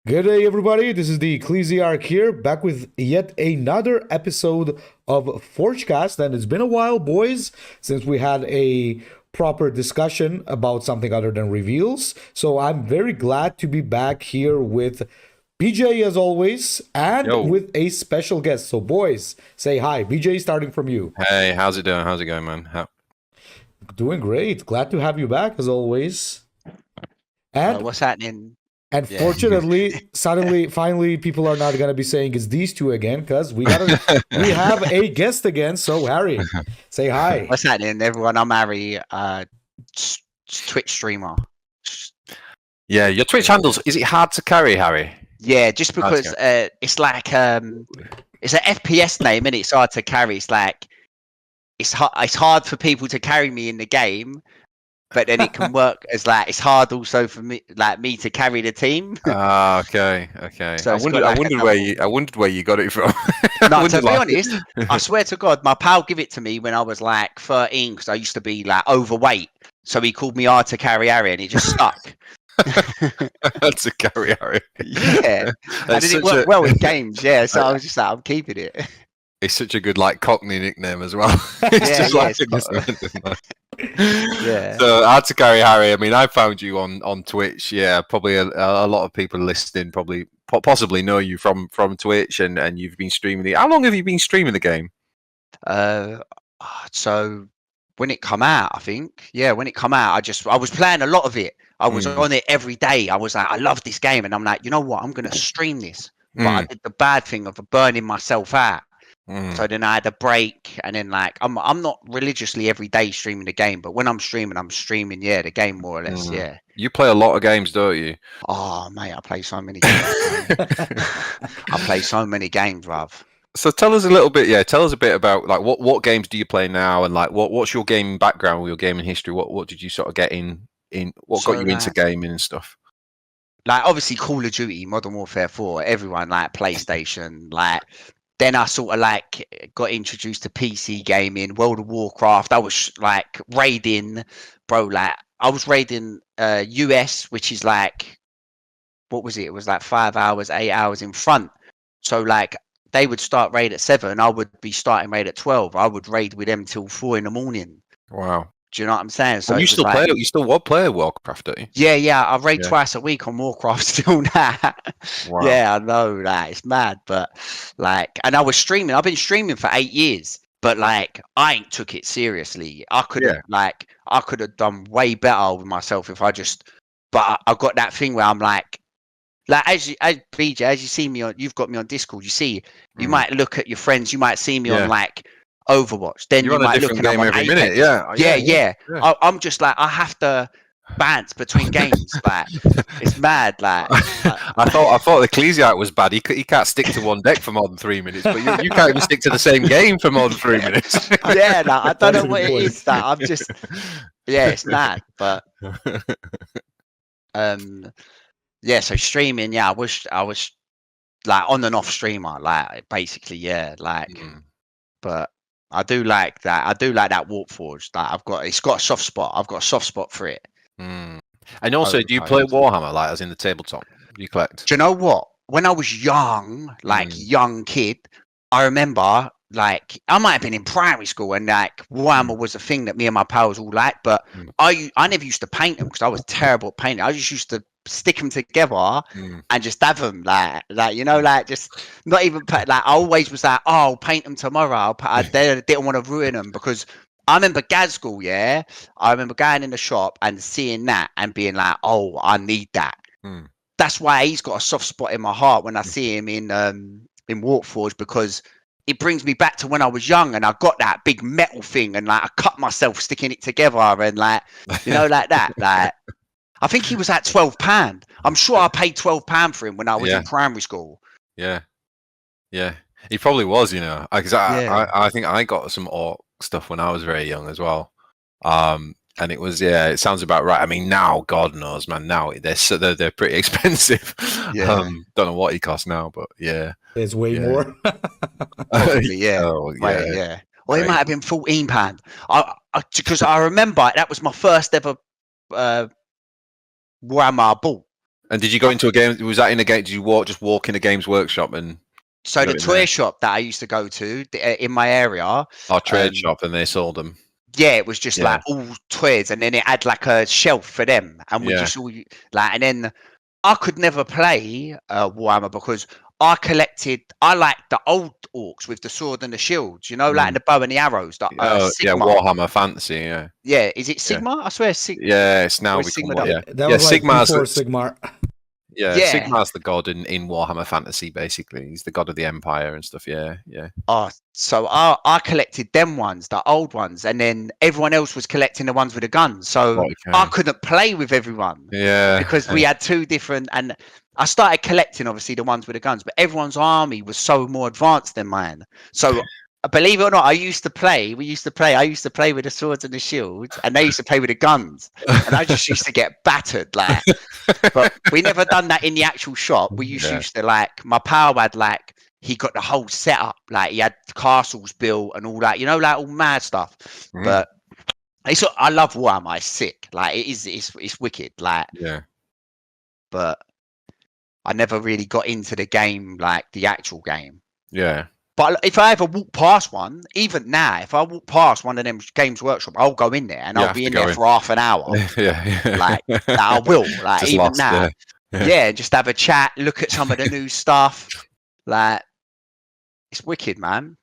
Good day, everybody. This is the Ecclesiarch here, back with yet another episode of Forgecast. And it's been a while, boys, since we had a proper discussion about something other than reveals. So I'm very glad to be back here with BJ as always, and Yo. with a special guest. So, boys, say hi. BJ, starting from you. Hey, how's it doing? How's it going, man? Doing great. Glad to have you back as always. And What's happening? And Yeah. fortunately, finally, people are not gonna be saying it's these two again, because we have a guest again. So Harry, say hi. What's happening, everyone? I'm Harry, Twitch streamer. Yeah, your Twitch handles, is it hard to carry, Harry? Yeah, just because it's like it's an FPS name, and it's hard to carry. It's like it's hard for people to carry me in the game, but then it can work as like it's hard also for me to carry the team. Ah, okay. So I wondered where you got it from. No, to be honest, I swear to God, my pal gave it to me when I was like 13 because I used to be like overweight. So he called me HardToCarryHarry, and it just stuck. That's a carry, Harry. Yeah, and it worked well in games. Yeah, so I was just like, I'm keeping it. It's such a good like Cockney nickname as well. Yeah. So hard to carry, Harry. I mean, I found you on Twitch. Yeah, probably a lot of people listening possibly know you from Twitch, and you've been streaming. How long have you been streaming the game? So when it come out, I think. Yeah, when it come out, I was playing a lot of it. I was on it every day. I was like, I love this game, and I'm like, you know what? I'm gonna stream this. But I did the bad thing of burning myself out. So then I had a break, and then like I'm not religiously every day streaming the game, but when I'm streaming, the game more or less. Yeah. You play a lot of games, don't you? Oh mate, I play so many games. I play so many games, bruv. So tell us a little bit. Yeah, tell us a bit about like what games do you play now, and like what's your gaming background, your gaming history? What did you sort of get in? What got you into gaming and stuff? Like obviously Call of Duty, Modern Warfare 4, everyone like PlayStation, like. Then I sort of like got introduced to PC gaming, World of Warcraft. I was like raiding, bro. Like I was raiding US, which is like, what was it? It was like 5 hours, 8 hours in front. So like they would start raid at 7. I would be starting raid at 12. I would raid with them till 4 in the morning. Wow. Do you know what I'm saying? So you still play? You still play Warcraft, don't you? Yeah. I raid twice a week on Warcraft still now. Wow. Yeah, I know that it's mad, but like, and I was streaming. I've been streaming for 8 years, but like, I ain't took it seriously. I could have done way better with myself if I just. But I got that thing where I'm like as BJ, as you see me on, you've got me on Discord. You see, you might look at your friends. You might see me on like. Overwatch, then you're you might look at them every minute. Yeah. I'm just like I have to bounce between games. Like it's mad. Like I thought the Ecclesiarch was bad. He can't stick to one deck for more than 3 minutes, but you can't even stick to the same game for more than 3 minutes. Yeah, no, I don't know what it is. That I'm just it's mad. But so streaming. Yeah, I was like on and off streamer. Like basically, but. I do like that. I do like that Warpforge. Like it's got a soft spot. I've got a soft spot for it. And also, do you play Warhammer, like as in the tabletop? Do you collect? Do you know what? When I was young, young kid, I remember like I might have been in primary school, and like Warhammer was a thing that me and my pals all liked. But I never used to paint them because I was terrible at painting. I just used to stick them together and just have them like just not even like I always was like, oh, I'll paint them tomorrow. I didn't want to ruin them because I remember Gazgul, I remember going in the shop and seeing that and being like, oh, I need that. That's why he's got a soft spot in my heart when I see him in Warpforge, because it brings me back to when I was young and I got that big metal thing and like I cut myself sticking it together and like like that. Like I think he was at £12. I'm sure I paid £12 for him when I was in primary school. Yeah. He probably was, because I think I got some orc stuff when I was very young as well. And it was, it sounds about right. I mean, now, God knows, man, now they're pretty expensive. Don't know what he costs now, but it's way more. Probably, Well, it might have been £14. Because I remember that was my first ever Warhammer I bought. And did you go into a game? Was that in a game? Did you walk in a Games Workshop and? So the toy shop that I used to go to in my area, trade shop, and they sold them. Yeah, it was just like all toys, and then it had like a shelf for them, and we just all like. And then I could never play Warhammer because I liked the old orcs with the sword and the shields, you know, like the bow and the arrows. Sigma. Warhammer Fantasy, yeah. Is it Sigma? I swear, Sigma. Yeah, it's now Sigma. That was like before Sigmar. Yeah, Sigmar's the god in Warhammer Fantasy, basically. He's the god of the Empire and stuff. Yeah. Oh, so I collected them ones, the old ones, and then everyone else was collecting the ones with the guns. So I couldn't play with everyone. Yeah. Because we had two different, and I started collecting obviously the ones with the guns, but everyone's army was so more advanced than mine. So believe it or not, I used to play with the swords and the shields, and they used to play with the guns, and I just used to get battered, like. But we never done that in the actual shop. We used to like, my pal had like, he got the whole setup, like he had castles built and all that, you know, like all mad stuff. But I love Warhammer. It's sick, like it's wicked, like. Yeah. But I never really got into the game, like the actual game. Yeah. But if I ever walk past one, even now, if I walk past one of them Games Workshop, I'll go in there and I'll be in there for half an hour. Like I will, like just even now. Yeah, just have a chat, look at some of the new stuff. Like it's wicked, man.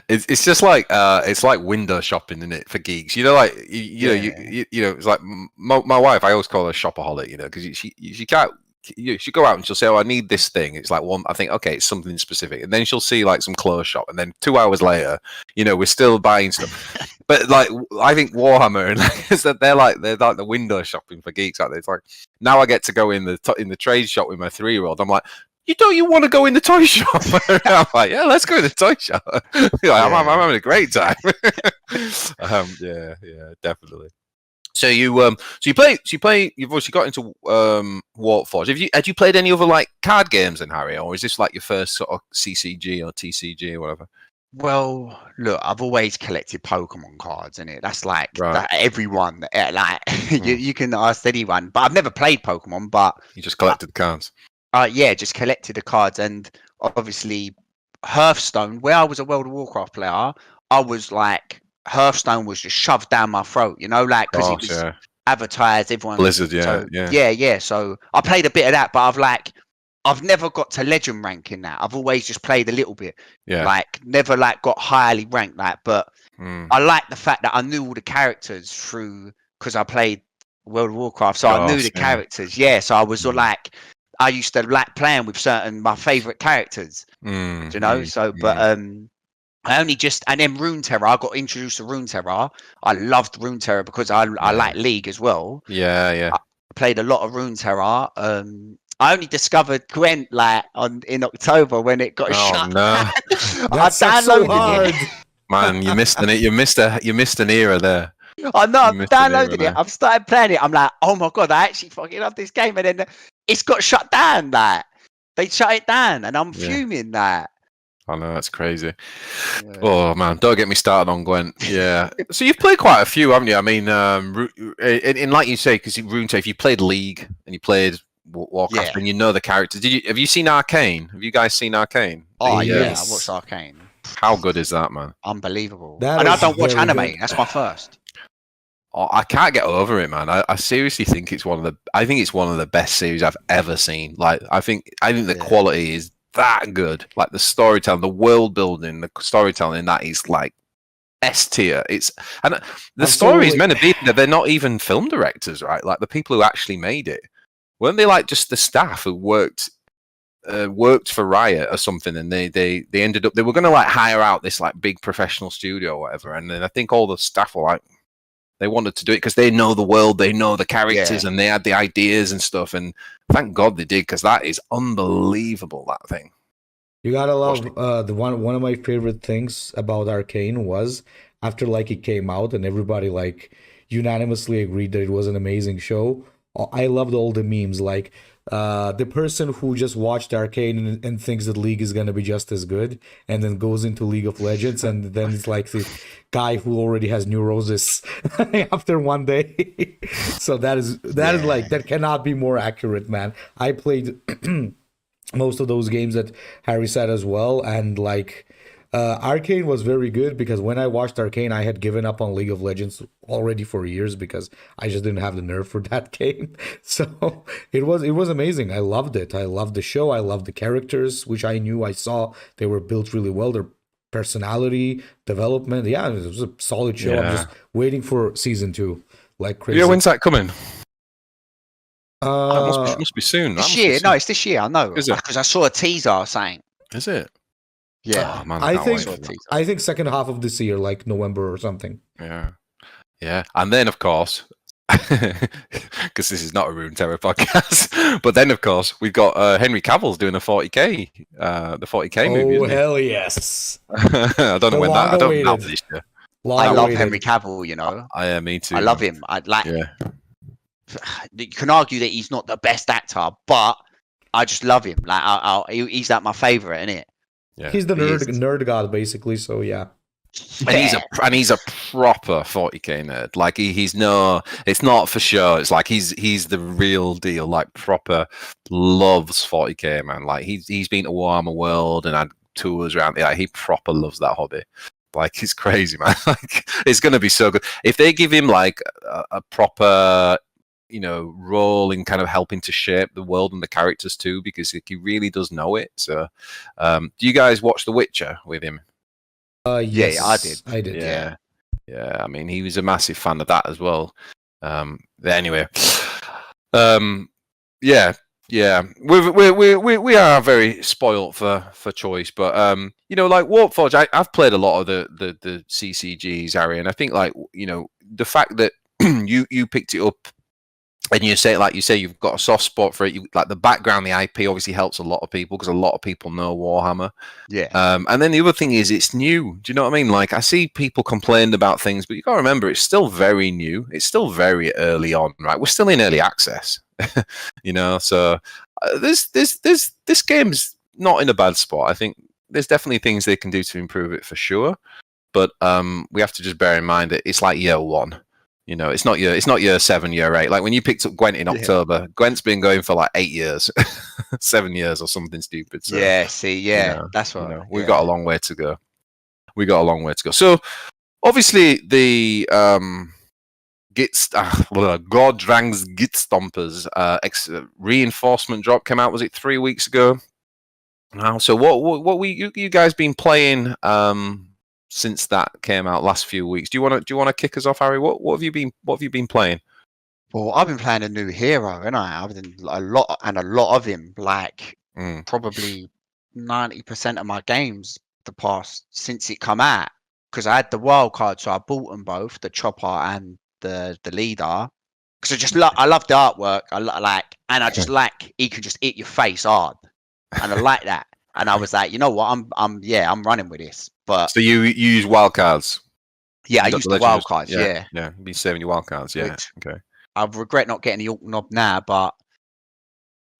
It's just like it's like window shopping, isn't it, for geeks? You know, like you know, it's like my wife. I always call her shopaholic, you know, because she can't. She'll go out and she'll say, "Oh, I need this thing." It's like one. I think, okay, it's something specific, and then she'll see like some clothes shop, and then 2 hours later, you know, we're still buying stuff. But like, I think Warhammer and like, they're like the window shopping for geeks out there. It's like now I get to go in the trade shop with my 3-year-old. I'm like, you want to go in the toy shop? I'm like, yeah, let's go in the toy shop. I'm having a great time. Yeah, definitely. So you've obviously got into Warpforge. Had you played any other like card games then, Harry, or is this like your first sort of CCG or TCG or whatever? Well, look, I've always collected Pokemon cards, innit? That's like everyone. Like you can ask anyone, but I've never played Pokemon. But you just collected the cards. Just collected the cards, and obviously Hearthstone. Where I was a World of Warcraft player, I was like. Hearthstone was just shoved down my throat, you know, like because it was advertised. Everyone Blizzard, yeah. So I played a bit of that, but I've never got to legend rank in that. I've always just played a little bit, like never like got highly ranked that. But I like the fact that I knew all the characters through because I played World of Warcraft, so I knew the characters. Yeah, so I was like, I used to like playing with my favorite characters, you know. So, but I only and then Runeterra, I got introduced to Runeterra. I loved Runeterra because I like League as well. Yeah. I played a lot of Runeterra. I only discovered Gwent like in October when it got shut. No. I downloaded it. Man, you missed an era there. I know, I've downloaded it. I've started playing it. I'm like, oh my god, I actually fucking love this game. And then it's got shut down. Like they shut it down, and I'm fuming that. I know, that's crazy. Yeah. Oh man, don't get me started on Gwent. Yeah. So you've played quite a few, haven't you? I mean, in like you say, because Runeterra, if you played League and you played Warcraft and you know the characters, have you seen Arcane? Have you guys seen Arcane? Oh I watched Arcane. How good is that, man? Unbelievable. And I don't watch anime. Good. That's my first. Oh, I can't get over it, man. I seriously think it's one of the best series I've ever seen. Like, I think the quality is that good. Like the storytelling, the world building, the storytelling, that is like S tier. The story is meant to be that they're not even film directors, right? Like the people who actually made it, weren't they like just the staff who worked for Riot or something, and they ended up, they were going to like hire out this like big professional studio or whatever, and then I think all the staff were like, they wanted to do it because they know the world, they know the characters, and they had the ideas and stuff. And thank God they did, because that is unbelievable, that thing. You gotta love the one of my favorite things about Arcane was after like it came out and everybody like unanimously agreed that it was an amazing show. I loved all the memes like the person who just watched Arcane and thinks that League is gonna be just as good, and then goes into League of Legends, and then it's like this guy who already has neurosis after one day. So that is like, that cannot be more accurate, man. I played most of those games that Harry said as well, and like Arcane was very good, because when I watched Arcane, I had given up on League of Legends already for years because I just didn't have the nerve for that game. So it was amazing. I loved it. I loved the show. I loved the characters, which I saw they were built really well. Their personality development, yeah, it was a solid show. I'm just waiting for season 2 like crazy. Yeah, when's that coming? Uh, must be soon. This year? No, it's this year. I know, Is it? because I saw a teaser saying. Is it? Yeah, Oh, man, I can't think wait. I think second half of this year, like November or something. Yeah, and then of course, because this is not a Rune Terror podcast, but then of course we've got Henry Cavill's doing a 40k, the 40k movie. Oh isn't hell yes! I don't know when that. I don't know this year. I love Henry Cavill. You know, me too. I love him. I like. Yeah. You can argue that he's not the best actor, but I just love him. Like, he's like my favorite, isn't it? Yeah. He's the nerd god, basically. So yeah. And he's a proper 40k nerd. Like it's not for show. It's like he's the real deal. Like proper loves 40k, man. Like he's been to Warhammer World and had tours around there. Like, he proper loves that hobby. Like it's crazy, man. Like it's gonna be so good if they give him like a proper, role in kind of helping to shape the world and the characters too, because he really does know it. So, do you guys watch The Witcher with him? Yes, yeah, I did. Yeah. I mean, he was a massive fan of that as well. Anyway, yeah. We are very spoilt for choice, but like Warpforge, I've played a lot of the CCGs, Harry, and I think like the fact that you picked it up. And you say you've got a soft spot for it. Like the background, the IP obviously helps a lot of people because a lot of people know Warhammer. Yeah. And then the other thing is it's new. Do you know what I mean? Like I see people complain about things, but you got to remember it's still very new. It's still very early on, right? We're still in early access, So this game's not in a bad spot. I think there's definitely things they can do to improve it for sure. But we have to just bear in mind that it's like year 1. It's not year 7, year 8. Like when you picked up Gwent in October, Gwent's been going for like 8 years, 7 years or something stupid. So, that's right. We've got a long way to go. So obviously the Gordrang Gitstompas reinforcement drop came out. Was it 3 weeks ago? Now, so what you guys been playing? Since that came out last few weeks, do you want to kick us off, Harry? What have you been playing? Well, I've been playing a new hero, and I've been a lot of him. Like probably 90% of my games since it come out, because I had the wild card, so I bought them both, the chopper and the leader. Because I love the artwork. And I just like he can just hit your face hard, and I like that. And I was like, you know what, I'm running with this. But so you use wild cards? Yeah, I use the wild cards. Yeah. You've been saving your wild cards. Yeah. Okay. I regret not getting the Orc Knob now, but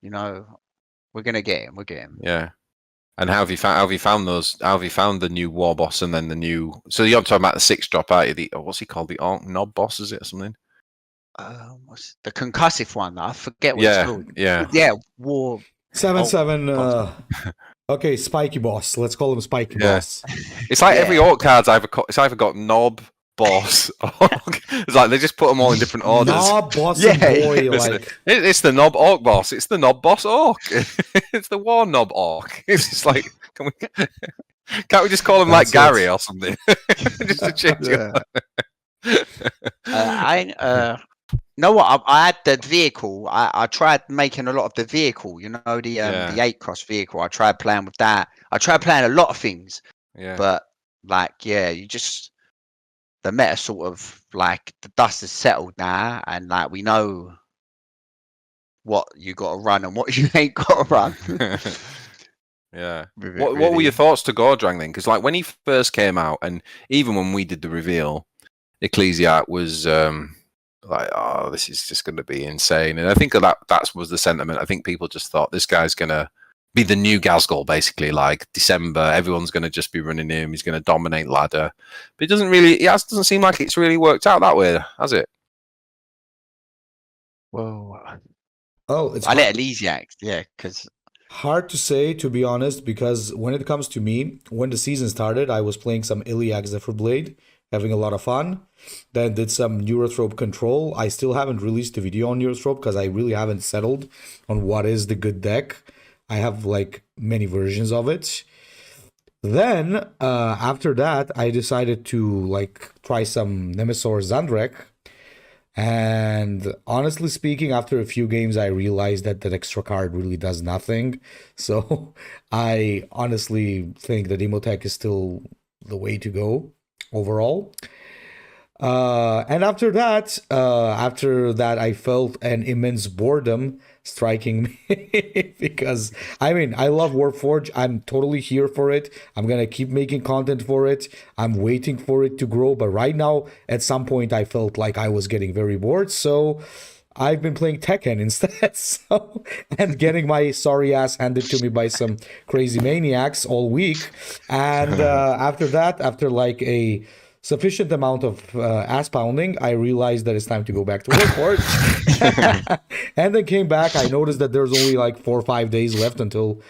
we're gonna get him. We'll get him. Yeah. And how have you found those? How have you found the new war boss and then the new? So you're talking about the 6 drop out of the what's he called? The Orc Knob boss, is it or something? What's the concussive one? I forget what it's called. Yeah. War 7/7. Okay, Spiky Boss. Let's call him Spiky Boss. It's like every orc card's either got knob, boss. It's like they just put them all in different orders. Knob, boss, and boy. It's the knob orc boss. It's the knob boss orc. It's the war knob orc. It's just like, can't we just call him like Gary or something? Just to change it. No, what I had the vehicle. I tried making a lot of the vehicle. The 8 cross vehicle. I tried playing with that. I tried playing a lot of things. Yeah. But you just the meta sort of like the dust has settled now, and like we know what you got to run and what you ain't got to run. Yeah. What were your thoughts to Gordrang then? Because like when he first came out, and even when we did the reveal, Ecclesiarch was like, oh, this is just going to be insane. And I think that was the sentiment. I think people just thought this guy's going to be the new Gazgul, basically. Like December, everyone's going to just be running him. He's going to dominate ladder. But it doesn't seem like it's really worked out that way, has it? Whoa. Oh, it's I let Ecclesiarch, yeah, because hard to say, to be honest, because when it comes to me, when the season started, I was playing some Iliac Zephyrblade, having a lot of fun. Then did some Neurotrope control. I still haven't released a video on Neurotrope because I really haven't settled on what is the good deck. I have like many versions of it. Then after that, I decided to like try some Nemesaur Zandrek. And honestly speaking, after a few games, I realized that that extra card really does nothing. So I honestly think that Imhotep is still the way to go overall. And after that, I felt an immense boredom striking me because I mean, I love Warpforge. I'm totally here for it. I'm gonna keep making content for it. I'm waiting for it to grow. But right now, at some point, I felt like I was getting very bored. So I've been playing Tekken instead. So, and getting my sorry ass handed to me by some crazy maniacs all week. And after that, after like a sufficient amount of ass pounding, I realized that it's time to go back to Warpforge. And then came back. I noticed that there's only like 4 or 5 days left until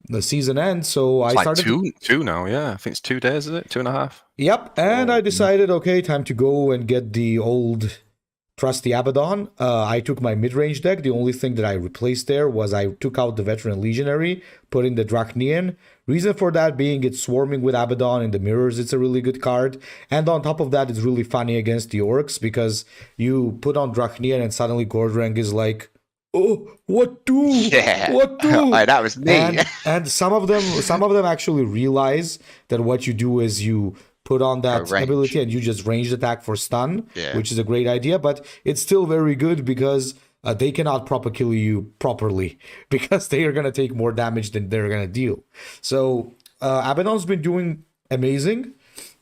the season ends. So I started two now. Yeah, I think it's 2 days, is it? 2.5. Yep. And I decided, okay, time to go and get the old trusty Abaddon. I took my mid-range deck. The only thing that I replaced there was I took out the Veteran Legionary, put in the Drachnian. Reason for that being it's swarming with Abaddon in the mirrors. It's a really good card. And on top of that, it's really funny against the orcs because you put on Drachnian and suddenly Gordrang is like, oh, what do? Yeah. What do? That was me. And some of them actually realize that what you do is you put on that ability and you just ranged attack for stun, which is a great idea, but it's still very good because they cannot proper kill you properly because they are going to take more damage than they're going to deal. So Abaddon's been doing amazing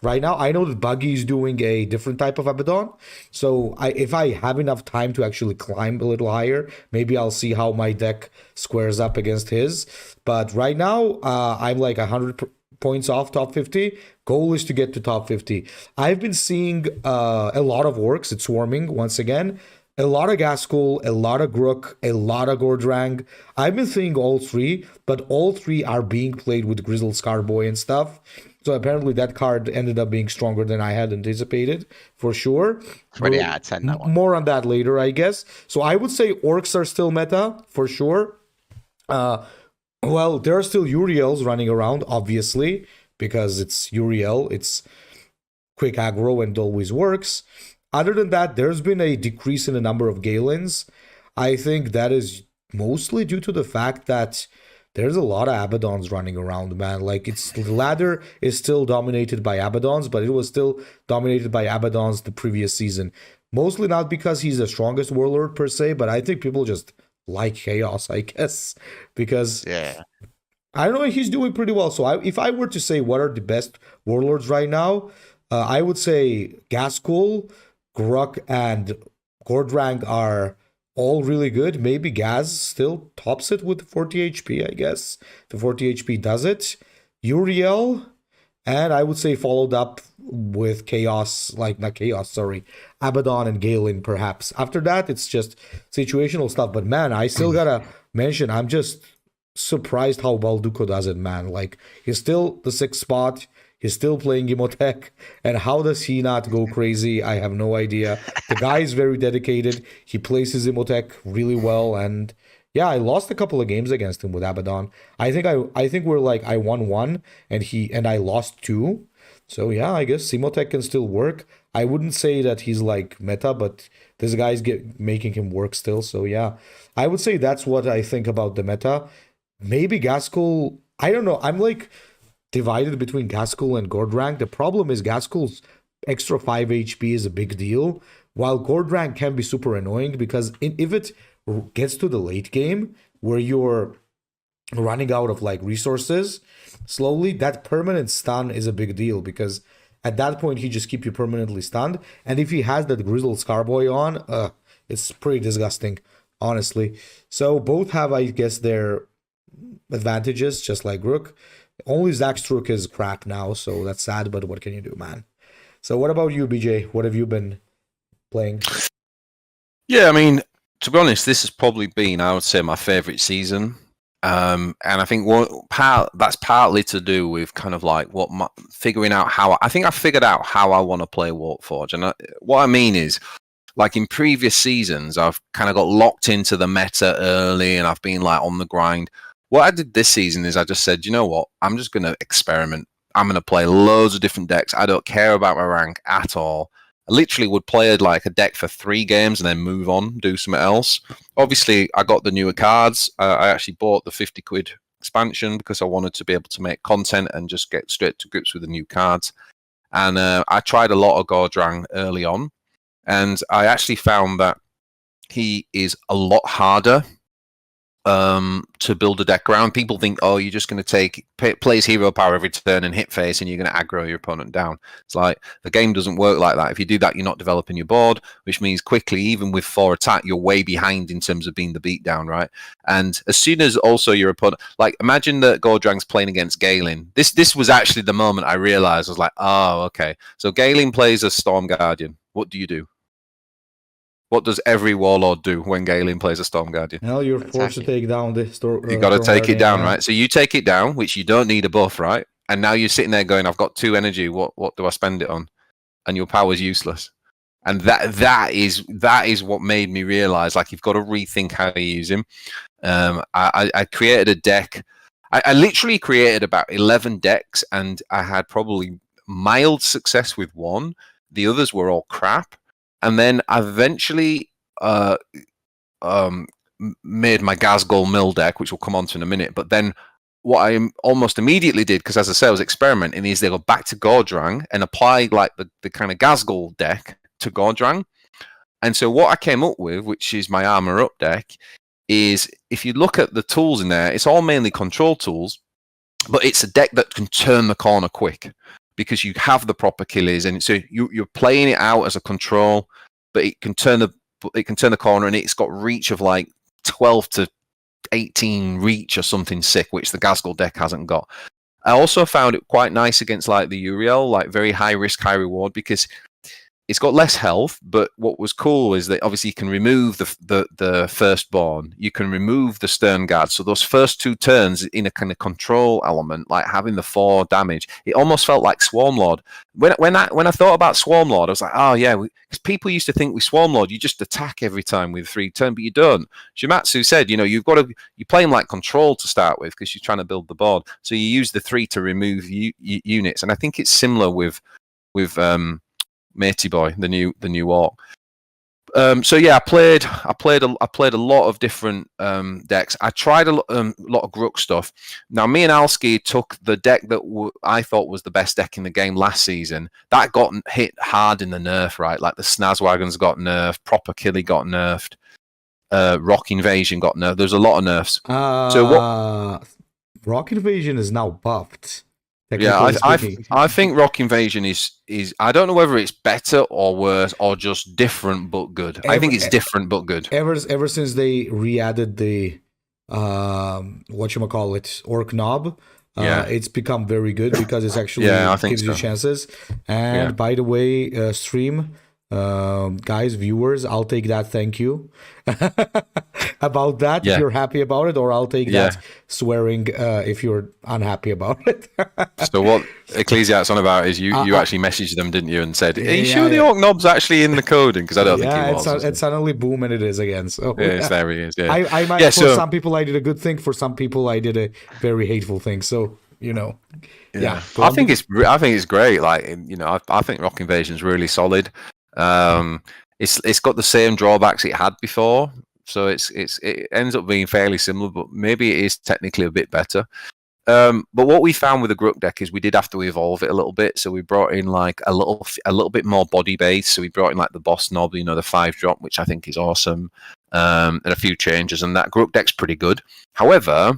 right now. I know that Buggy is doing a different type of Abaddon. So if I have enough time to actually climb a little higher, maybe I'll see how my deck squares up against his. But right now, I'm like 100 points off top 50. Goal is to get to top 50. I've been seeing a lot of orcs. It's swarming once again. A lot of Gazgul, a lot of Grook, a lot of Gordrang. I've been seeing all three, but all three are being played with Grizzled Scarboy and stuff. So apparently that card ended up being stronger than I had anticipated, for sure. Yeah, it's that one. More on that later, I guess. So I would say orcs are still meta, for sure. Well, there are still Uriels running around, obviously, because it's Uriel. It's quick aggro and always works. Other than that, there's been a decrease in the number of Galens. I think that is mostly due to the fact that there's a lot of Abaddons running around, man. Like, the ladder is still dominated by Abaddons, but it was still dominated by Abaddons the previous season. Mostly not because he's the strongest warlord per se, but I think people just like chaos, I guess. Because I don't know, he's doing pretty well. So if I were to say what are the best warlords right now, I would say Gazgul, Gruk, and Gordrang are all really good. Maybe Gaz still tops it with 40 HP, I guess. The 40 HP does it. Uriel, and I would say followed up with Abaddon and Galen, perhaps. After that, it's just situational stuff. But man, I still gotta mention, I'm just surprised how well Duko does it, man. Like, he's still the 6th spot. He's still playing Imhotep, and how does he not go crazy? I have no idea. The guy is very dedicated. He plays his Imhotep really well, and yeah, I lost a couple of games against him with Abaddon. I think we're like I won 1 and I lost 2. So yeah, I guess Imhotep can still work. I wouldn't say that he's like meta, but this guy's making him work still. So yeah, I would say that's what I think about the meta. Maybe Gazgul. I don't know. I'm like divided between Gazgul and Gordrang. The problem is Gazgul's extra 5 HP is a big deal, while Gordrang can be super annoying because if it gets to the late game where you're running out of like resources slowly, that permanent stun is a big deal because At that point, he just keep you permanently stunned. And if he has that Grizzled Scarboy on, it's pretty disgusting, honestly. So both have, I guess, their advantages, just like Rook. Only Zax's Rook is crap now, so that's sad, but what can you do, man? So what about you, BJ? What have you been playing? Yeah, I mean, to be honest, this has probably been, I would say, my favourite season. And I think that's partly to do with kind of like figuring out how I figured out how I want to play Warpforge. And what I mean is, like in previous seasons, I've kind of got locked into the meta early and I've been like on the grind. What I did this season is I just said, you know what? I'm just going to experiment. I'm going to play loads of different decks. I don't care about my rank at all. I literally would play like a deck for 3 games and then move on, do something else. Obviously, I got the newer cards. I actually bought the 50 quid expansion because I wanted to be able to make content and just get straight to grips with the new cards. And I tried a lot of Gordrang early on. And I actually found that he is a lot harder to build a deck around. People think, oh, you're just going to play his hero power every turn and hit face and you're going to aggro your opponent down. It's like, the game doesn't work like that. If you do that, you're not developing your board, which means quickly, even with 4 attack, you're way behind in terms of being the beatdown, right? And as soon as also your opponent, like imagine that Gordrang's playing against Galen. This was actually the moment I realized, I was like, oh, okay. So Galen plays a Storm Guardian. What do you do? What does every warlord do when Galen plays a Storm Guardian? Well, you're forced to take down the store. You got to take it down, right? So you take it down, which you don't need a buff, right? And now you're sitting there going, I've got 2 energy. What do I spend it on? And your power's useless. And that is what made me realize, like, you've got to rethink how you use him. I created a deck. I literally created about 11 decks, and I had probably mild success with 1. The others were all crap. And then I eventually made my Gazgul Mill deck, which we'll come on to in a minute. But then what I almost immediately did, because as I say, I was experimenting, is they go back to Gordrang and apply like the kind of Gazgul deck to Gordrang. And so what I came up with, which is my Armor Up deck, is if you look at the tools in there, it's all mainly control tools, but it's a deck that can turn the corner quick. Because you have the proper killers, and so you're playing it out as a control, but it can turn the corner, and it's got reach of like 12 to 18 reach or something sick, which the Gazgul deck hasn't got. I also found it quite nice against like the Uriel, like very high risk, high reward, because it's got less health. But what was cool is that obviously you can remove the firstborn, you can remove the Stern Guard. So those first 2 turns in a kind of control element, like having the 4 damage, it almost felt like Swarmlord. When I thought about Swarmlord, I was like, oh yeah, because people used to think with Swarmlord you just attack every time with 3 turn, but you don't. Shimatsu said, you play him like control to start with because you're trying to build the board. So you use the 3 to remove units, and I think it's similar with Matey Boy, the new orc. So yeah, I played a lot of different decks. I tried a lot of Grook stuff. Now me and Alski took the deck that I thought was the best deck in the game last season. That got hit hard in the nerf, right? Like the Snazwagons got nerfed, Proper Killy got nerfed, Rock Invasion got nerfed. There's a lot of nerfs. So what? Rock Invasion is now buffed. Yeah, I think Rock Invasion is I don't know whether it's better or worse or just different but good. I think it's different but good. Ever since they re-added the whatchamacallit Orc Knob, it's become very good because it's actually gives you chances. And by the way, stream guys, viewers, I'll take that thank you about that if you're happy about it, or I'll take that swearing if you're unhappy about it. So what Ecclesiarch's on about is you actually messaged them, didn't you, and said, are you sure the Orc Knob's actually in the coding? Because I don't think he was. It's suddenly boom, and it is again. So there he is. I might, for some people I did a good thing, for some people I did a very hateful thing. So I think it's great. Like I think Rock Invasion's really solid. It's got the same drawbacks it had before, so it ends up being fairly similar, but maybe it is technically a bit better. But what we found with the Grook deck is we did have to evolve it a little bit, so we brought in like a little bit more body base. So we brought in like the boss knob, the 5-drop, which I think is awesome, and a few changes, and that Grook deck's pretty good. However,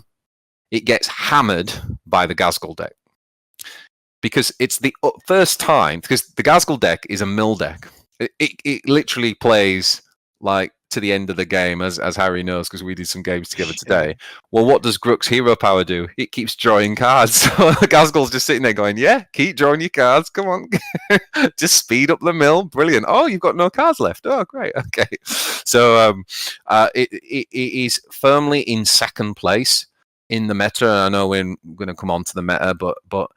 it gets hammered by the Gazgul deck. because it's the first time, because the Ghazghkull deck is a mill deck. It literally plays like to the end of the game, as Harry knows, because we did some games together today. Well, what does Gruk's hero power do? It keeps drawing cards. So Ghazghull's just sitting there going, yeah, keep drawing your cards. Come on. Just speed up the mill. Brilliant. Oh, you've got no cards left. Oh, great. Okay. So it is firmly in second place in the meta. I know we're going to come on to the meta, but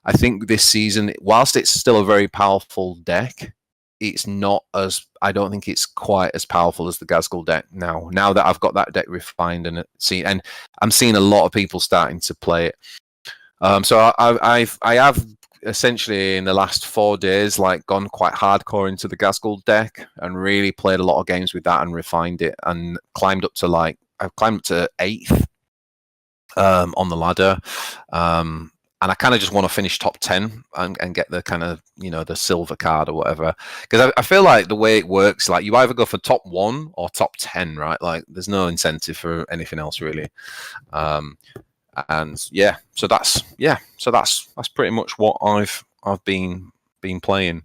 I think this season, whilst it's still a very powerful deck, it's not as, I don't think it's quite as powerful as the Ghazghkull deck now. Now that I've got that deck refined and I'm seeing a lot of people starting to play it. So I have essentially in the last 4 days like gone quite hardcore into the Ghazghkull deck and really played a lot of games with that and refined it and climbed up to I've climbed up to 8th on the ladder. And I kind of just want to finish top 10 and get the kind of, the silver card or whatever. Because I feel like the way it works, like you either go for top 1 or top 10, right? Like there's no incentive for anything else really. And yeah, so that's pretty much what I've been playing.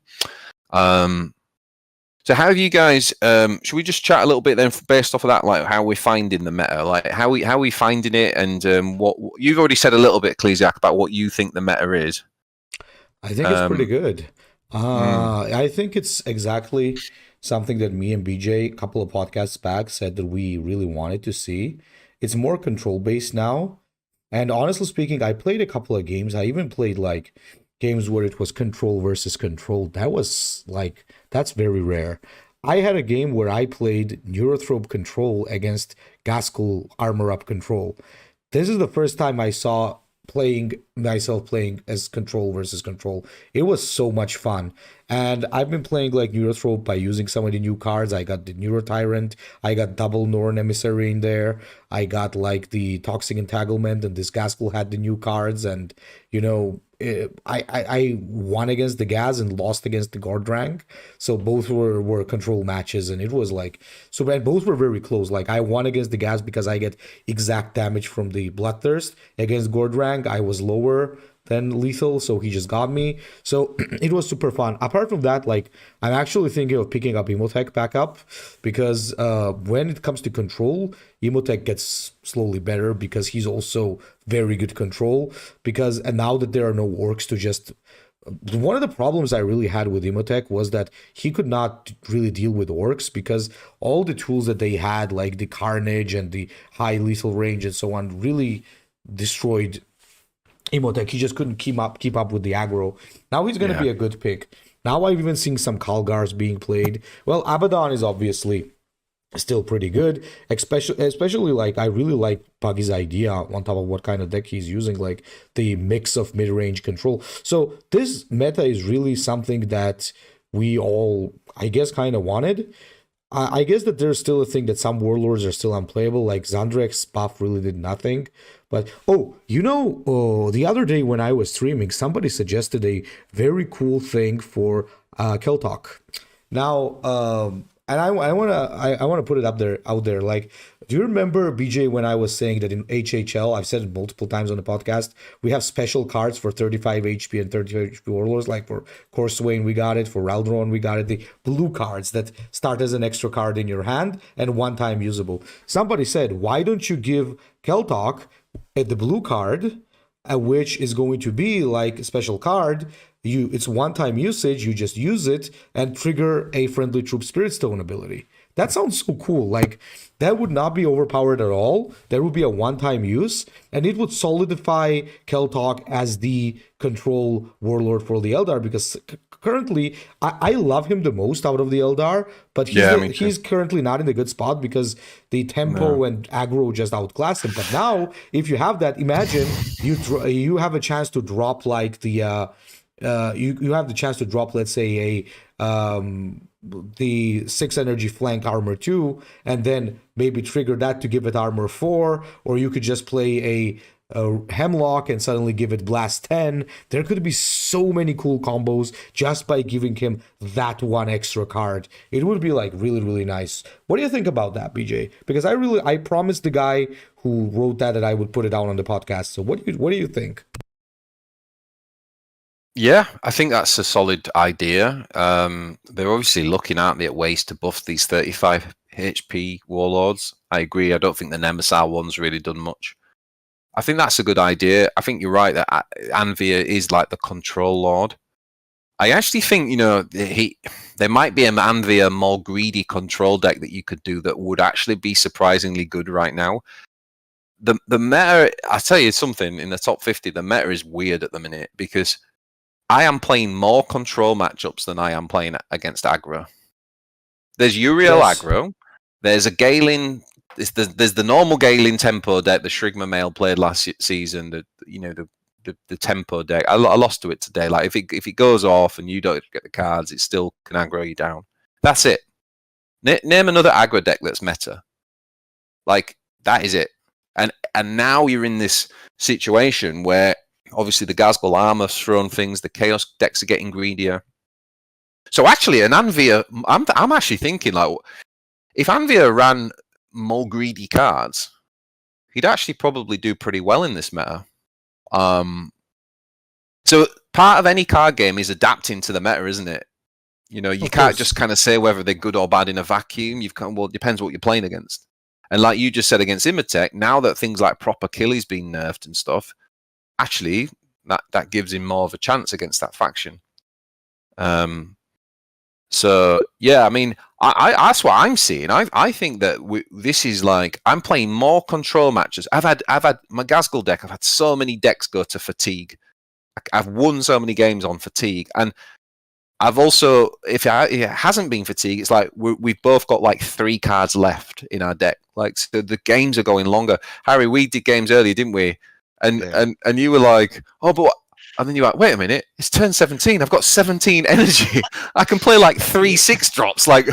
So how have you guys? Should we just chat a little bit then, based off of that, like how we're finding the meta, like how we finding it, and what you've already said a little bit, Ecclesiarch, about what you think the meta is. I think it's pretty good. I think it's exactly something that me and BJ a couple of podcasts back said that we really wanted to see. It's more control based now, and honestly speaking, I played a couple of games. I even played like games where it was control versus control. That's very rare. I had a game where I played Neurothrope control against Ghazghkull armor up control. This is the first time I saw myself playing as control versus control. It was so much fun. And I've been playing like Neurothrope by using some of the new cards. I got the Neurotyrant, I got double Norn Emissary in there, I got like the Toxic Entanglement, and this Ghazghkull had the new cards, and I won against the Gaz and lost against the Gordrang. So both were control matches, and it was like, so and both were very close. Like I won against the Gaz because I get exact damage from the Bloodthirst. Against Gordrang, I was lower than lethal, so he just got me. So it was super fun. Apart from that, like I'm actually thinking of picking up Imhotep back up, because when it comes to control, Imhotep gets slowly better because he's also very good control. And now that there are no orcs to just, one of the problems I really had with Imhotep was that he could not really deal with orcs, because all the tools that they had, like the Carnage and the high lethal range and so on, really destroyed Imhotep. He just couldn't keep up with the aggro. Now he's going to be a good pick. Now I've even seen some Kalgars being played. Well, Abaddon is obviously still pretty good, especially like I really like Puggy's idea on top of what kind of deck he's using, like the mix of mid-range control. So this meta is really something that we all, I guess, kind of wanted. I guess that there's still a thing that some warlords are still unplayable, like Zandrek's buff really did nothing. But, the other day when I was streaming, somebody suggested a very cool thing for Keltalk. Now, and I want to put it out there. Like, do you remember, BJ, when I was saying that in HHL, I've said it multiple times on the podcast, we have special cards for 35 HP and 35 HP warlords, like for Corswain we got it, for Raldron we got it, the blue cards that start as an extra card in your hand and one-time usable. Somebody said, why don't you give Keltalk the blue card, which is going to be like a special card. It's one-time usage, you just use it and trigger a friendly troop spirit stone ability. That sounds so cool. Like, that would not be overpowered at all. That would be a one-time use, and it would solidify Keltalk as the control warlord for the Eldar, because currently I love him the most out of the Eldar, but he's currently not in a good spot because the tempo and aggro just outclass him. But now, if you have that, imagine you have a chance to drop like the you have the chance to drop, let's say, the 6 energy flank armor 2, and then maybe trigger that to give it armor 4, or you could just play a Hemlock and suddenly give it blast 10. There could be so many cool combos just by giving him that one extra card. It would be like really, really nice. What do you think about that, BJ? Because I promised the guy who wrote that I would put it out on the podcast. So what do you think? Yeah, I think that's a solid idea. They're obviously looking at ways to buff these 35 HP warlords. I agree. I don't think the Nemesis one's really done much. I think that's a good idea. I think you're right that Anvia is like the control lord. I actually think, there might be an Anvia more greedy control deck that you could do that would actually be surprisingly good right now. The meta, I'll tell you something, in the top 50, the meta is weird at the minute because I am playing more control matchups than I am playing against aggro. There's Uriel aggro. There's a Galen. There's the normal Galen tempo deck, the Shrigma Male played last season. The tempo deck. I lost to it today. Like if it goes off and you don't get the cards, it still can aggro you down. That's it. Name another aggro deck that's meta. Like that is it. And now you're in this situation where obviously the Ghazghkull armor's thrown things. The Chaos decks are getting greedier. So actually, an Anvia, I'm actually thinking like, if Anvia ran more greedy cards, he'd actually probably do pretty well in this meta. So part of any card game is adapting to the meta, isn't it? You can't just kind of say whether they're good or bad in a vacuum. It depends what you're playing against. And like you just said against Imotech, now that things like Proper Killy's been nerfed and stuff, actually that gives him more of a chance against that faction. So yeah, I mean, I that's what I'm seeing. I think that this is like I'm playing more control matches. I've had my Ghazghkull deck. I've had so many decks go to fatigue. I've won so many games on fatigue, and I've also, if it hasn't been fatigue, it's like we've both got like 3 cards left in our deck. Like so the games are going longer. Harry, we did games earlier, didn't we? And you were like, oh, but what? And then you're like, wait a minute, it's turn 17. I've got 17 energy. I can play like 3 6-drops. Like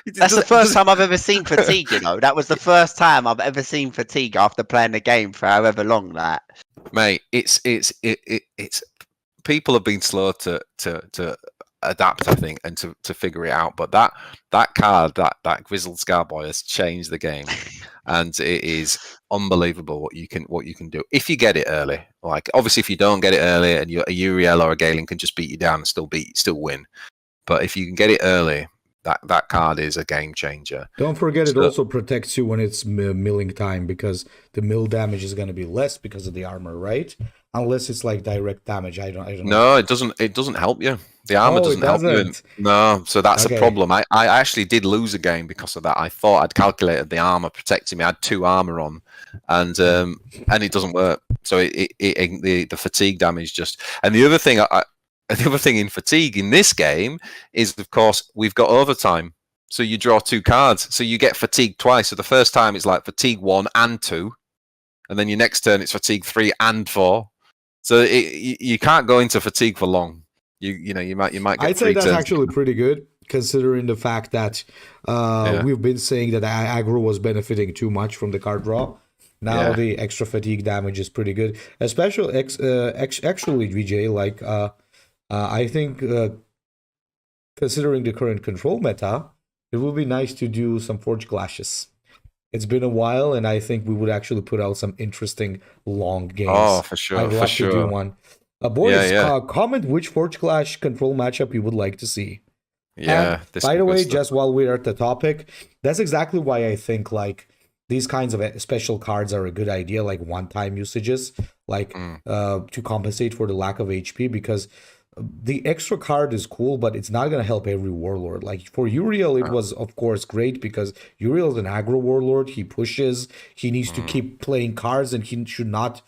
that's the first time I've ever seen fatigue. That was the first time I've ever seen fatigue after playing the game for however long. That mate, it's people have been slow to adapt, I think, and to figure it out. But that card, that Grizzled Scarboy, has changed the game, and it is unbelievable what you can do if you get it early. Like obviously, if you don't get it early, and a Uriel or a Galen can just beat you down and still win. But if you can get it early, that card is a game changer. Don't forget, it also protects you when it's milling time, because the mill damage is going to be less because of the armor, right? Unless it's like direct damage. I don't know. No, it doesn't help you. The armor doesn't help you. No, so that's a problem. I actually did lose a game because of that. I thought I'd calculated the armor protecting me. I had 2 armor on, and it doesn't work. So the fatigue damage just. And the other thing in fatigue in this game is, of course, we've got overtime. So you draw 2 cards, so you get fatigue twice. So the first time it's like fatigue 1 and 2, and then your next turn it's fatigue 3 and 4. So you can't go into fatigue for long. You might get. I'd say that's actually pretty good, considering the fact that we've been saying that aggro was benefiting too much from the card draw. Now the extra fatigue damage is pretty good, especially actually VJ. Like I think considering the current control meta, it would be nice to do some Forge Clashes. It's been a while, and I think we would actually put out some interesting long games. Oh, for sure. I'd love to do one. Boys, comment which Forge Clash control matchup you would like to see. Yeah. By the way, just while we're at the topic, that's exactly why I think like these kinds of special cards are a good idea, like one-time usages, like to compensate for the lack of HP, because the extra card is cool, but it's not going to help every warlord. Like for Uriel, it was of course great because Uriel is an aggro warlord. He pushes, he needs to keep playing cards, and he should not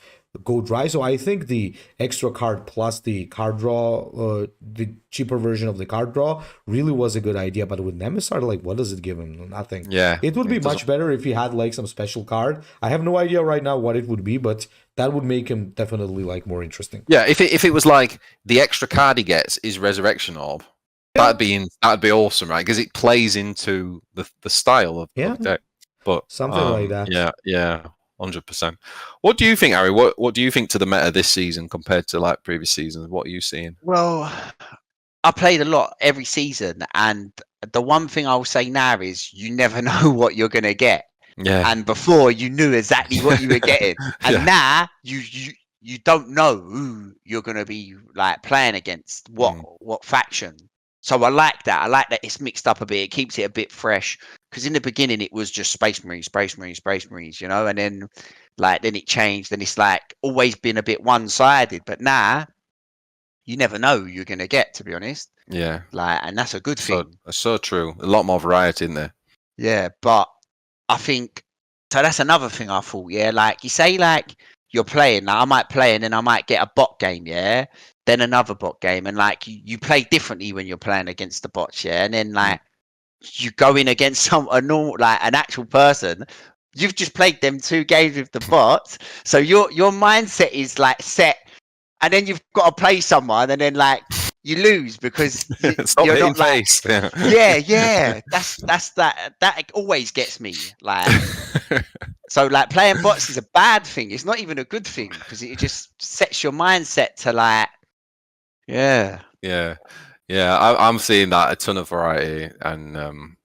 go dry. So I think the extra card plus the card draw, the cheaper version of the card draw, really was a good idea. But with Nemesis, like, what does it give him? Nothing. Yeah, it would be much better if he had like some special card. I have no idea right now what it would be, but that would make him definitely like more interesting. Yeah, if it was like the extra card he gets is Resurrection Orb, that'd be awesome, right? Because it plays into the style of the deck. But something like that. Yeah. 100%. What do you think, Harry? What do you think to the meta this season compared to like previous seasons? What are you seeing? Well, I played a lot every season, and the one thing I'll say now is you never know what you're gonna get. Yeah. And before you knew exactly what you were getting, and now you you don't know who you're going to be like playing against, what faction. So I like that. I like that it's mixed up a bit. It keeps it a bit fresh. Because in the beginning it was just Space Marines, you know, and then then it changed, and it's like always been a bit one-sided. But now you never know who you're gonna get, to be honest. Yeah. And that's a good thing. That's so true. A lot more variety in there. Yeah, but I think so. That's another thing I thought. Yeah, like you say, like you're playing. Like I might play, and then I might get a bot game. Yeah, then another bot game, and like you play differently when you're playing against the bots. Yeah, and then like you go in against a normal, like an actual person. You've just played them 2 games with the bots, so your mindset is like set, and then you've got to play someone, and then like you lose because you're not like, yeah. That always gets me. Like, so like playing bots is a bad thing. It's not even a good thing because it just sets your mindset to like, yeah. I'm seeing that a ton of variety, and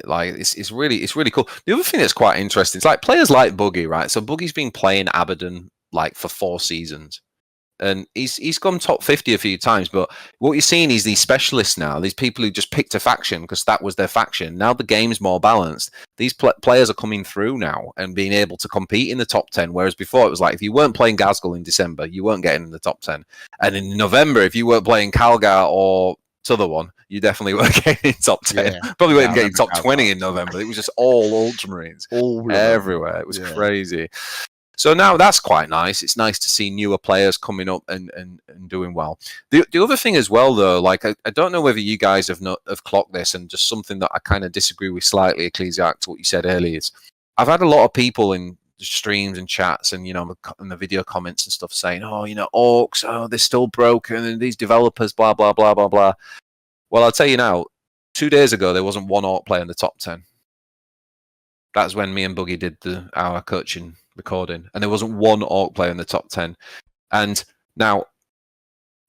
like it's really cool. The other thing that's quite interesting is like players like Buggy, right? So Buggy's been playing Abaddon like for 4 seasons, and he's gone top 50 a few times. But what you're seeing is these specialists now, these people who just picked a faction because that was their faction. Now the game's more balanced. These players are coming through now and being able to compete in the top 10. Whereas before it was like if you weren't playing Gazgul in December, you weren't getting in the top 10. And in November, if you weren't playing Calgar or other one, you definitely weren't getting in top 10. Yeah. Probably weren't getting top 20 in November. It was just all Ultramarines everywhere. It was crazy. So now that's quite nice. It's nice to see newer players coming up and doing well. The other thing as well, though, like I don't know whether you guys have clocked this, and just something that I kind of disagree with slightly, Ecclesiarch, to what you said earlier, is I've had a lot of people in streams and chats and, you know, in the video comments and stuff saying, oh, you know, orcs, oh, they're still broken, and these developers, blah, blah, blah, blah, blah. Well, I'll tell you now, 2 days ago, there wasn't one orc player in the top 10. That's when me and Buggy did our coaching recording, and there wasn't one orc player in the top 10. And now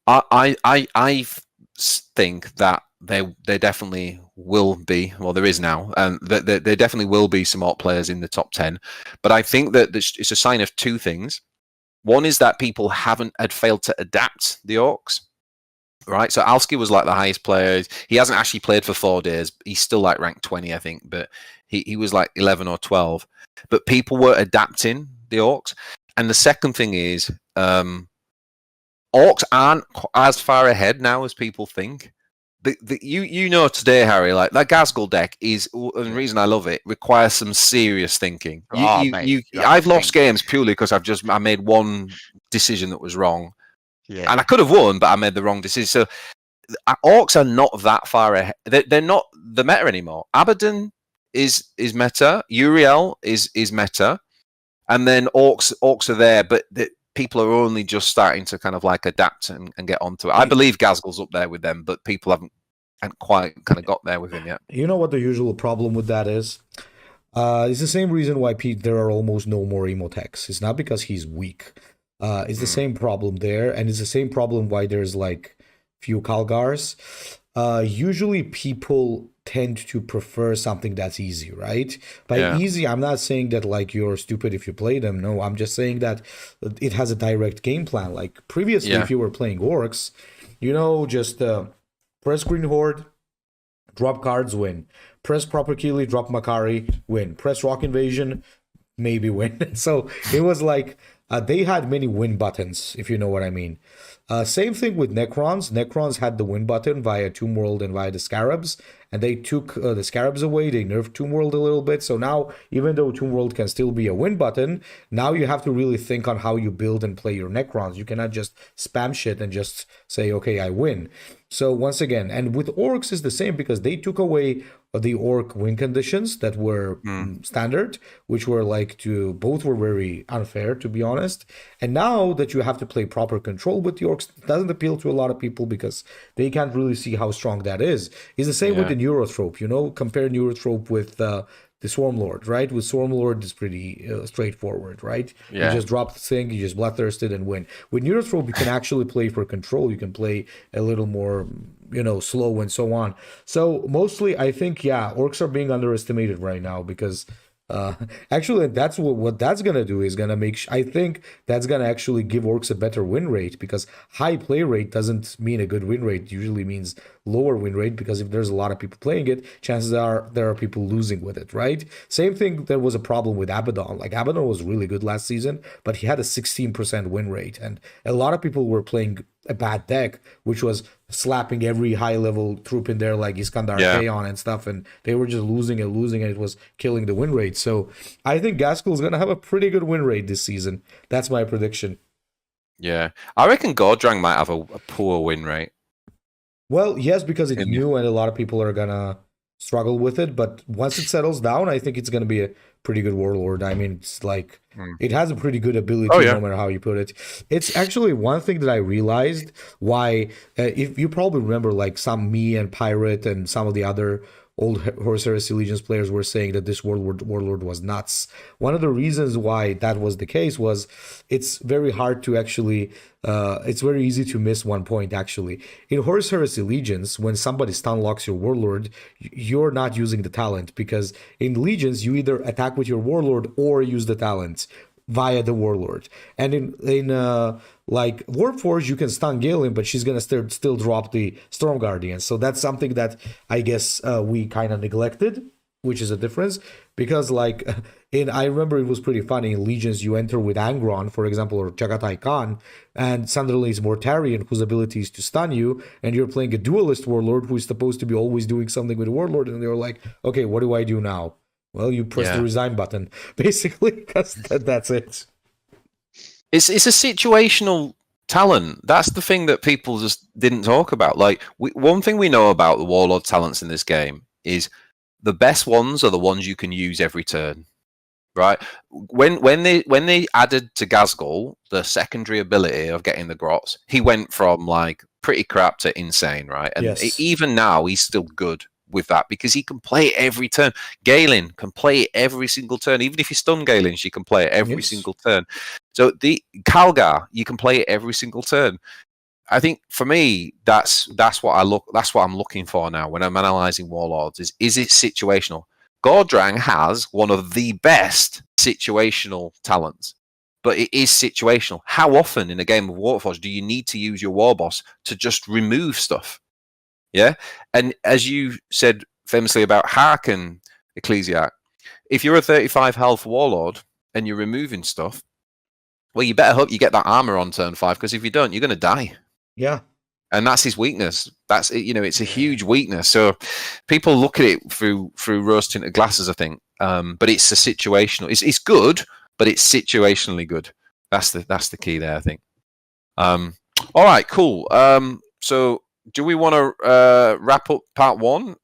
I think that there definitely will be, well, there is now, and there definitely will be some orc players in the top 10. But I think that it's a sign of 2 things. One is that people had failed to adapt the orcs. Right, so Alski was like the highest player. He hasn't actually played for 4 days. He's still like ranked 20, I think, but he was like 11 or 12. But people were adapting the orcs. And the second thing is, orcs aren't as far ahead now as people think. You know today, Harry, like that Gazgul deck is, and the reason I love it, requires some serious thinking. I've lost games purely because I made one decision that was wrong. Yeah. And I could have won, but I made the wrong decision. So orcs are not that far ahead. They're not the meta anymore. Abaddon is meta. Uriel is meta. And then orcs are there, but people are only just starting to kind of like adapt and get onto it. I believe Gazgul's up there with them, but people haven't quite kind of got there with him yet. You know what the usual problem with that is? It's the same reason why there are almost no more Emotechs. It's not because he's weak. It's the same problem there, and it's the same problem why there's like few Calgars. Usually people tend to prefer something that's easy, right? By easy, I'm not saying that like you're stupid if you play them. No, I'm just saying that it has a direct game plan. Like previously, if you were playing orcs, you know, just press Green Horde, drop cards, win. Press Proper Keeley, drop Makari, win. Press Rock Invasion, maybe win. So it was like they had many win buttons, if you know what I mean. Same thing with Necrons. Necrons had the win button via Tomb World and via the Scarabs, and they took the Scarabs away. They nerfed Tomb World a little bit. So now, even though Tomb World can still be a win button, now you have to really think on how you build and play your Necrons. You cannot just spam shit and just say, okay, I win. So once again, and with Orcs is the same, because they took away the Orc win conditions that were standard, which were like both were very unfair, to be honest. And now that you have to play proper control with the Orcs, it doesn't appeal to a lot of people because they can't really see how strong that is. It's the same with the Neurotrope, you know, compare Neurotrope with the Swarmlord, right? With Swarmlord, it's pretty straightforward, right? You just drop the thing, you just bloodthirsted and win. With Neurotrope, you can actually play for control. You can play a little more, you know, slow and so on. So mostly, I think, orcs are being underestimated right now because Actually, that's what that's gonna do is gonna I think that's gonna actually give orcs a better win rate, because high play rate doesn't mean a good win rate. It usually means lower win rate, because if there's a lot of people playing it, chances are there are people losing with it, right? Same thing. There was a problem with Abaddon. Like, Abaddon was really good last season, but he had a 16% win rate, and a lot of people were playing a bad deck, which was slapping every high level troop in there like Iskandar Kayon and stuff, and they were just losing, and it was killing the win rate. So I think Gaskell's gonna have a pretty good win rate this season. That's my prediction. Yeah, I reckon Gordrang might have a poor win rate. Well, yes, because it's new and a lot of people are gonna struggle with it, but once it settles down, I think it's gonna be a pretty good warlord. I mean, it's like it has a pretty good ability, no matter how you put it. It's actually one thing that I realized why, if you probably remember, like me and Pirate and some of the other old Horus Heresy Legions players were saying that this warlord was nuts. One of the reasons why that was the case was it's very hard to actually, it's very easy to miss one point actually. In Horus Heresy Legions, when somebody stun locks your warlord, you're not using the talent, because in Legions, you either attack with your warlord or use the talent via the warlord. And in like Warpforge, you can stun Galen, but she's gonna still drop the Storm Guardian. So that's something that I guess we kind of neglected, which is a difference. Because like I remember it was pretty funny in Legions, you enter with Angron, for example, or Chagatai Khan, and suddenly it's Mortarion, whose ability is to stun you, and you're playing a duelist warlord who is supposed to be always doing something with the warlord, and they're like, okay, what do I do now? Well, you press the resign button, basically, because that's it. It's a situational talent. That's the thing that people just didn't talk about. Like, one thing we know about the warlord talents in this game is the best ones are the ones you can use every turn, right? When they added to Gazgul the secondary ability of getting the grots, he went from like pretty crap to insane, right? And even now, he's still good with that, because he can play it every turn. Galen can play it every single turn. Even if you stun Galen, she can play it every single turn. So the Kalgar, you can play it every single turn. I think for me, that's what I'm looking for now when I'm analyzing warlords. Is it situational? Gordrang has one of the best situational talents, but it is situational. How often in a game of Warpforge do you need to use your war boss to just remove stuff? Yeah, and as you said famously about Arcane Ecclesiarch, if you're a 35 health warlord and you're removing stuff, well, you better hope you get that armor on turn 5, because if you don't, you're going to die. Yeah, and that's his weakness. That's, it's a huge weakness. So people look at it through rose tinted glasses, I think. But it's a situational. It's good, but it's situationally good. That's the key there, I think. All right, cool. So, do we want to wrap up part 1?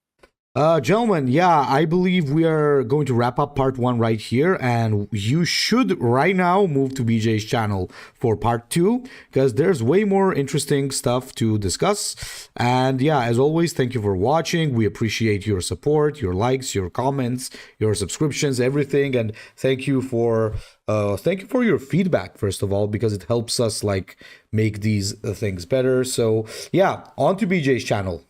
Gentlemen, yeah, I believe we are going to wrap up part 1 right here, and you should right now move to BJ's channel for part 2, because there's way more interesting stuff to discuss. And yeah, as always, thank you for watching. We appreciate your support, your likes, your comments, your subscriptions, everything, and thank you for your feedback, first of all, because it helps us like make these things better. So yeah, on to BJ's channel.